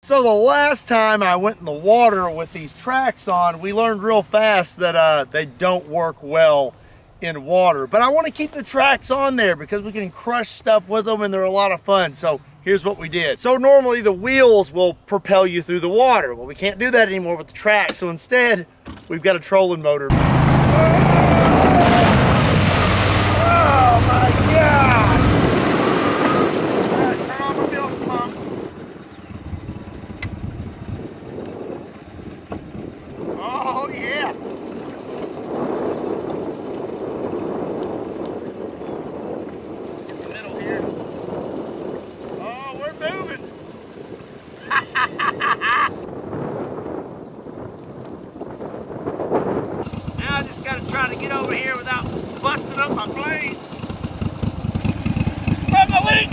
So the last time I went in the water with these tracks on, we learned real fast that they don't work well in water. But I want to keep the tracks on there because we can crush stuff with them and they're a lot of fun. So here's what we did. So normally the wheels will propel you through the water. Well, we can't do that anymore with the tracks. So instead, we've got a trolling motor. Oh my God! All right, turn on my milk pump. Oh yeah! Get the middle here. Oh, we're moving. Now I just gotta try to get over here without busting up my blades. Smell the leak!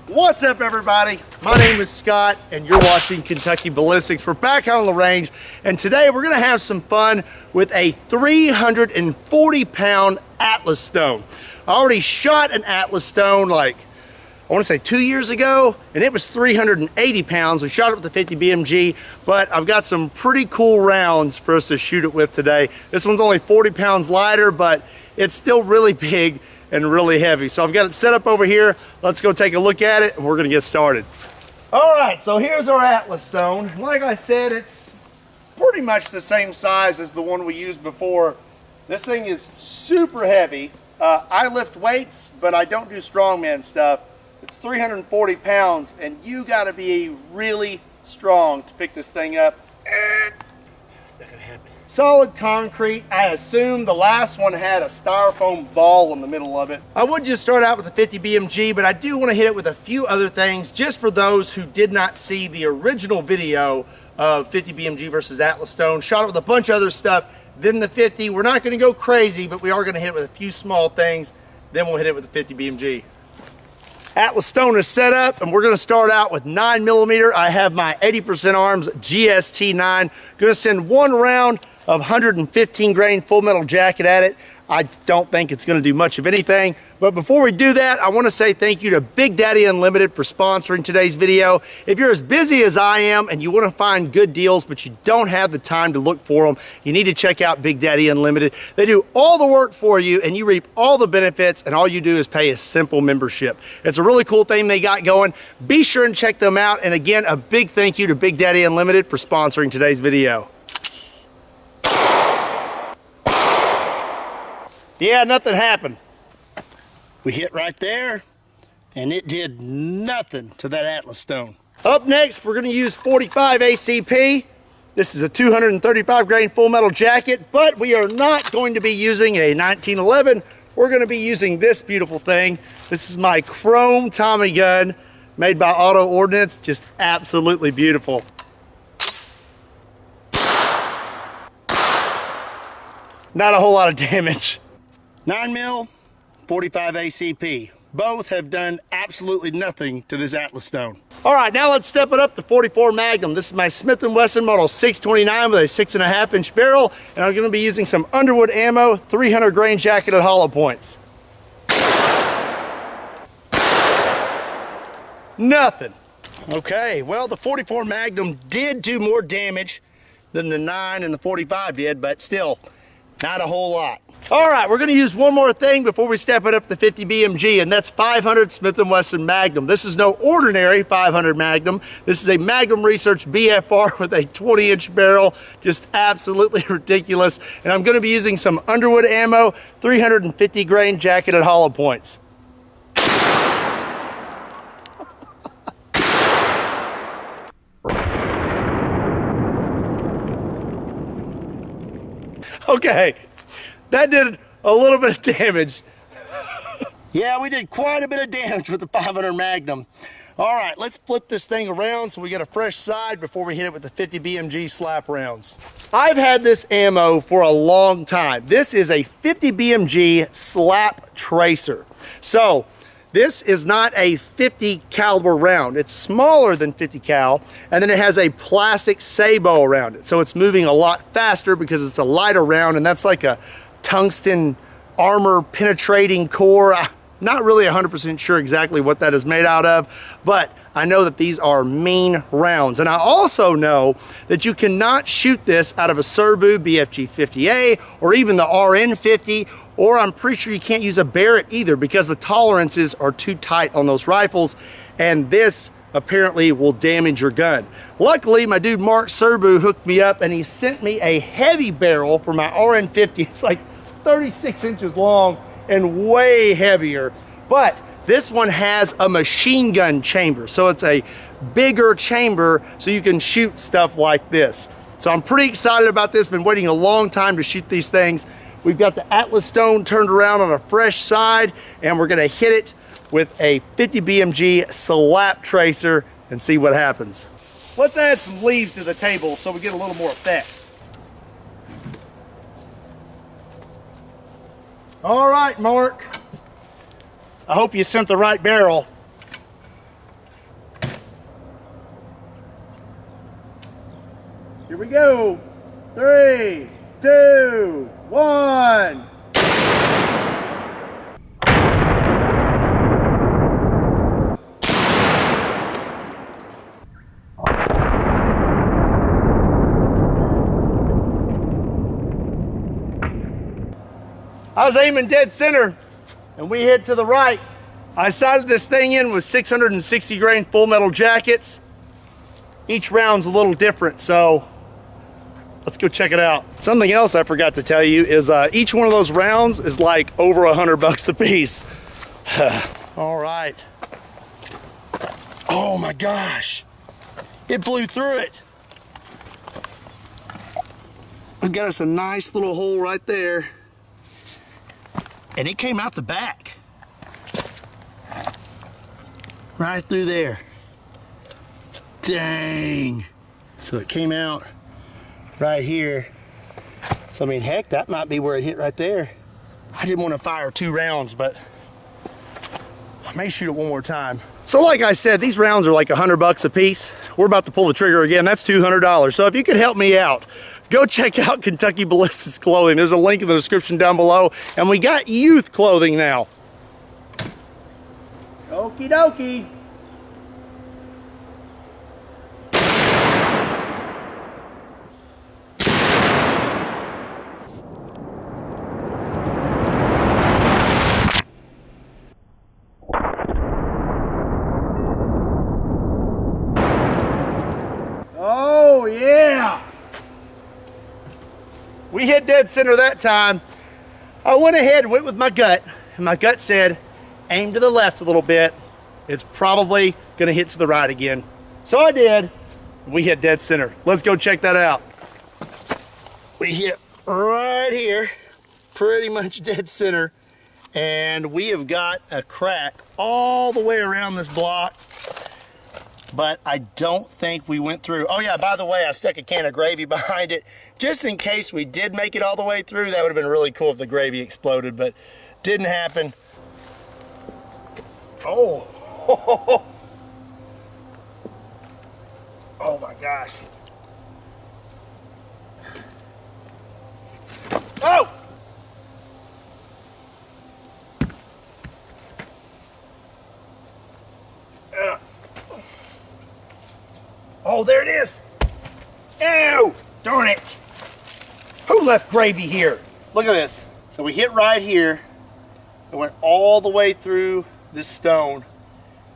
What's up, everybody? My name is Scott and you're watching Kentucky Ballistics. We're back out on the range and today we're gonna have some fun with a 340-pound Atlas stone. I already shot an Atlas stone like, I wanna say 2 years ago, and it was 380 pounds. We shot it with the 50 BMG, but I've got some pretty cool rounds for us to shoot it with today. This one's only 40 pounds lighter, but it's still really big and really heavy. So I've got it set up over here. Let's go take a look at it and we're gonna get started. All right, so here's our Atlas stone. Like I said, it's pretty much the same size as the one we used before. This thing is super heavy. I lift weights, but I don't do strongman stuff. It's 340 pounds and you gotta be really strong to pick this thing up. It's not gonna happen. Solid concrete. I assume the last one had a styrofoam ball in the middle of it. I would just start out with the 50 BMG, but I do want to hit it with a few other things just for those who did not see the original video of 50 BMG versus Atlas stone. Shot it with a bunch of other stuff. Then the 50. We're not going to go crazy, but we are going to hit it with a few small things. Then we'll hit it with the 50 BMG. Atlas stone is set up and we're gonna start out with 9mm. I have my 80% Arms GST9. Gonna send one round of 115 grain full metal jacket at it. I don't think it's gonna do much of anything. But before we do that, I wanna say thank you to Big Daddy Unlimited for sponsoring today's video. If you're as busy as I am and you wanna find good deals, but you don't have the time to look for them, you need to check out Big Daddy Unlimited. They do all the work for you and you reap all the benefits and all you do is pay a simple membership. It's a really cool thing they got going. Be sure and check them out. And again, a big thank you to Big Daddy Unlimited for sponsoring today's video. Yeah, nothing happened. We hit right there and it did nothing to that Atlas stone. Up next, we're gonna use 45 ACP. This is a 235 grain full metal jacket, but we are not going to be using a 1911. We're gonna be using this beautiful thing. This is my chrome Tommy gun made by Auto Ordnance, just absolutely beautiful. Not a whole lot of damage. 9mm, 45 ACP. Both have done absolutely nothing to this Atlas stone. All right, now let's step it up to 44 Magnum. This is my Smith & Wesson model 629 with a 6.5-inch barrel, and I'm gonna be using some Underwood ammo, 300 grain jacketed hollow points. Nothing. Okay, well, the 44 Magnum did do more damage than the 9 and the 45 did, but still, not a whole lot. All right, we're gonna use one more thing before we step it up to 50 BMG, and that's 500 Smith & Wesson Magnum. This is no ordinary 500 Magnum. This is a Magnum Research BFR with a 20-inch barrel, just absolutely ridiculous. And I'm gonna be using some Underwood ammo, 350 grain jacketed hollow points. Okay, that did a little bit of damage. Yeah, we did quite a bit of damage with the 500 Magnum. All right, let's flip this thing around so we get a fresh side before we hit it with the 50 BMG slap rounds. I've had this ammo for a long time. This is a 50 BMG slap tracer. So this is not a 50 caliber round. It's smaller than 50 cal, and then it has a plastic sabot around it. So it's moving a lot faster because it's a lighter round, and that's like a tungsten armor penetrating core. I'm not really 100% sure exactly what that is made out of, but I know that these are mean rounds. And I also know that you cannot shoot this out of a Serbu BFG-50A or even the RN-50, or I'm pretty sure you can't use a Barrett either because the tolerances are too tight on those rifles, and this apparently will damage your gun. Luckily, my dude Mark Serbu hooked me up and he sent me a heavy barrel for my RN-50. It's like 36 inches long and way heavier, but this one has a machine gun chamber, so it's a bigger chamber so you can shoot stuff like this. So I'm pretty excited about this. Been waiting a long time to shoot these things. We've got the Atlas Stone turned around on a fresh side, and we're gonna hit it with a 50 BMG slap tracer and see what happens. Let's add some leaves to the table so we get a little more effect. All right, Mark. I hope you sent the right barrel. Here we go. 3, 2, 1. I was aiming dead center and we hit to the right. I sighted this thing in with 660 grain full metal jackets. Each round's a little different, so let's go check it out. Something else I forgot to tell you is each one of those rounds is like over $100 a piece. All right. Oh my gosh, it blew through it. We've got us a nice little hole right there. And it came out the back. Right through there. Dang. So it came out right here. So I mean, heck, that might be where it hit right there. I didn't want to fire 2 rounds, but I may shoot it one more time. So like I said, these rounds are like $100 a piece. We're about to pull the trigger again. That's $200. So if you could help me out, go check out Kentucky Ballistics clothing. There's a link in the description down below. And we got youth clothing now. Okie dokie. Oh yeah. We hit dead center that time. I went ahead and went with my gut, and my gut said, aim to the left a little bit. It's probably gonna hit to the right again. So I did. We hit dead center. Let's go check that out. We hit right here, pretty much dead center, and we have got a crack all the way around this block, but I don't think we went through. Oh yeah, by the way, I stuck a can of gravy behind it just in case we did make it all the way through. That would have been really cool if the gravy exploded, but didn't happen. Oh, oh my gosh. Oh! Oh, there it is. Ew, darn it. Who left gravy here? Look at this. So we hit right here. It went all the way through this stone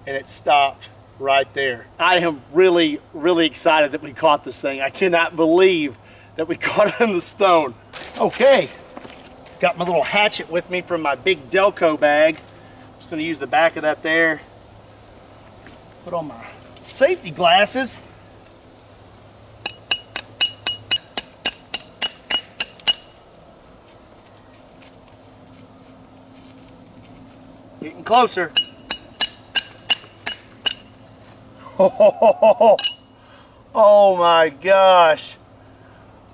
and it stopped right there. I am really, really excited that we caught this thing. I cannot believe that we caught it in the stone. Okay, got my little hatchet with me from my big Delco bag. Just gonna use the back of that there. Put on my safety glasses. Getting closer. Oh, oh my gosh.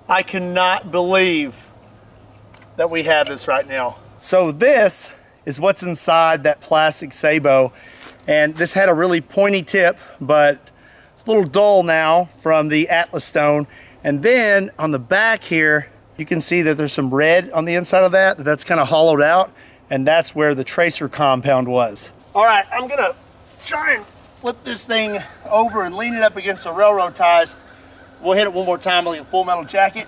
I cannot believe that we have this right now. So this is what's inside that plastic sabot. And this had a really pointy tip, but it's a little dull now from the Atlas stone. And then on the back here, you can see that there's some red on the inside of that. That's kind of hollowed out. And that's where the tracer compound was. All right, I'm gonna try and flip this thing over and lean it up against the railroad ties. We'll hit it one more time like a Full Metal Jacket.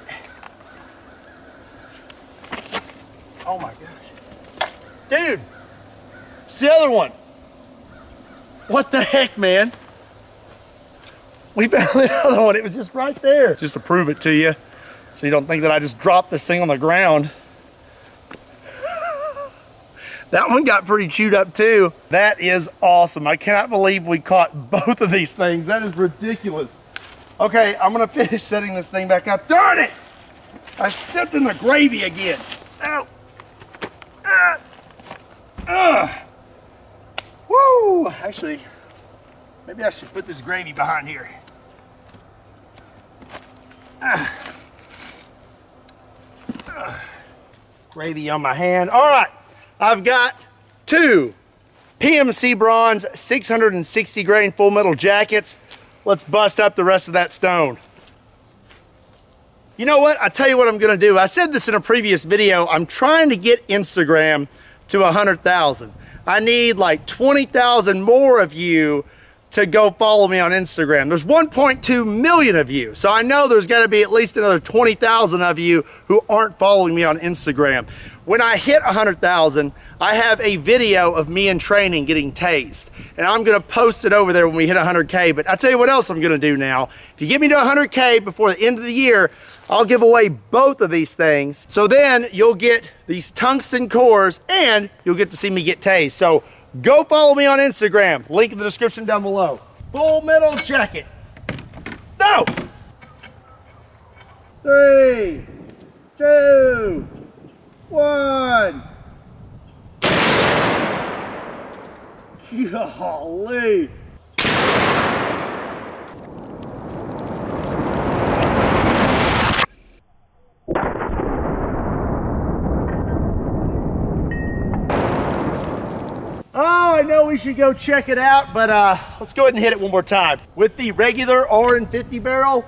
Oh my gosh. Dude, it's the other one. What the heck, man? We found the other one. It was just right there. Just to prove it to you, so you don't think that I just dropped this thing on the ground. That one got pretty chewed up too. That is awesome. I cannot believe we caught both of these things. That is ridiculous. Okay, I'm gonna finish setting this thing back up. Darn it! I stepped in the gravy again. Ow. Woo! Actually, maybe I should put this gravy behind here. Gravy on my hand. All right, I've got 2 PMC bronze 660 grain Full Metal Jackets. Let's bust up the rest of that stone. You know what? I tell you what I'm gonna do. I said this in a previous video. I'm trying to get Instagram to 100,000. I need like 20,000 more of you to go follow me on Instagram. There's 1.2 million of you. So I know there's gotta be at least another 20,000 of you who aren't following me on Instagram. When I hit 100,000, I have a video of me in training getting tased. And I'm gonna post it over there when we hit 100K. But I'll tell you what else I'm gonna do now. If you get me to 100K before the end of the year, I'll give away both of these things. So then you'll get these tungsten cores and you'll get to see me get tased. So go follow me on Instagram. Link in the description down below. Full Metal Jacket. No! 3, 2, 1. Golly. Oh, I know we should go check it out, but let's go ahead and hit it one more time. With the regular R50 barrel,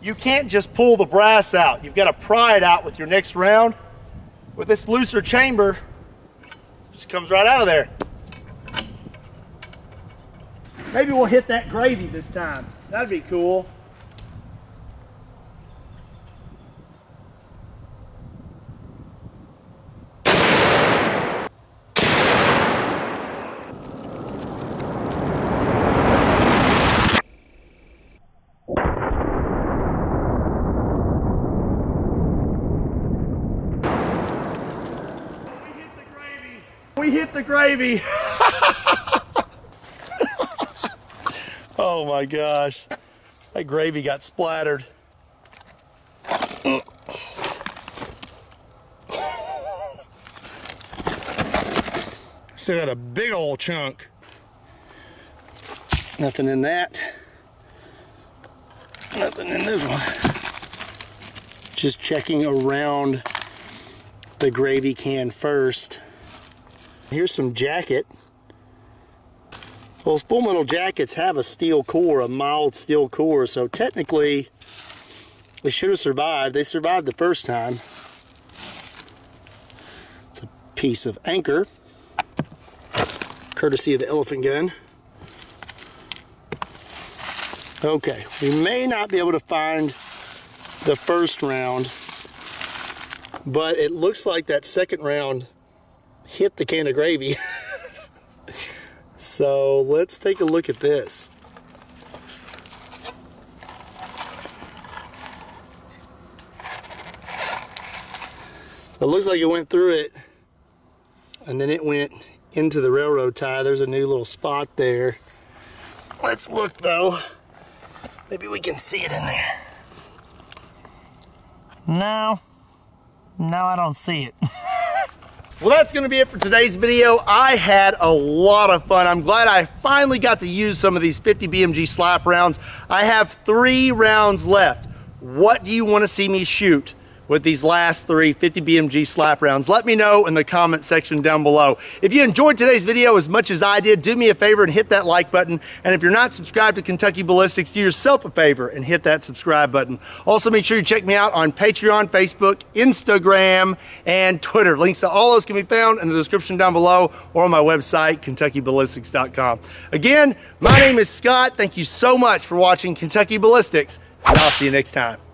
you can't just pull the brass out. You've got to pry it out with your next round. With this looser chamber, it just comes right out of there. Maybe we'll hit that gravy this time. That'd be cool. We hit the gravy. Oh my gosh. That gravy got splattered. Still got a big old chunk. Nothing in that. Nothing in this one. Just checking around the gravy can first. Here's some jacket. Those Full Metal Jackets have a steel core, a mild steel core, so technically they should have survived. They survived the first time. It's a piece of anchor, courtesy of the elephant gun. Okay, we may not be able to find the first round, but it looks like that second round hit the can of gravy. So let's take a look at this. So it looks like it went through it and then it went into the railroad tie. There's a new little spot there. Let's look though. Maybe we can see it in there. No, I don't see it. Well, that's going to be it for today's video. I had a lot of fun. I'm glad I finally got to use some of these 50 BMG slap rounds. I have 3 rounds left. What do you want to see me shoot with these last 3 50 BMG slap rounds? Let me know in the comment section down below. If you enjoyed today's video as much as I did, do me a favor and hit that like button. And if you're not subscribed to Kentucky Ballistics, do yourself a favor and hit that subscribe button. Also, make sure you check me out on Patreon, Facebook, Instagram, and Twitter. Links to all those can be found in the description down below or on my website, KentuckyBallistics.com. Again, my name is Scott. Thank you so much for watching Kentucky Ballistics, and I'll see you next time.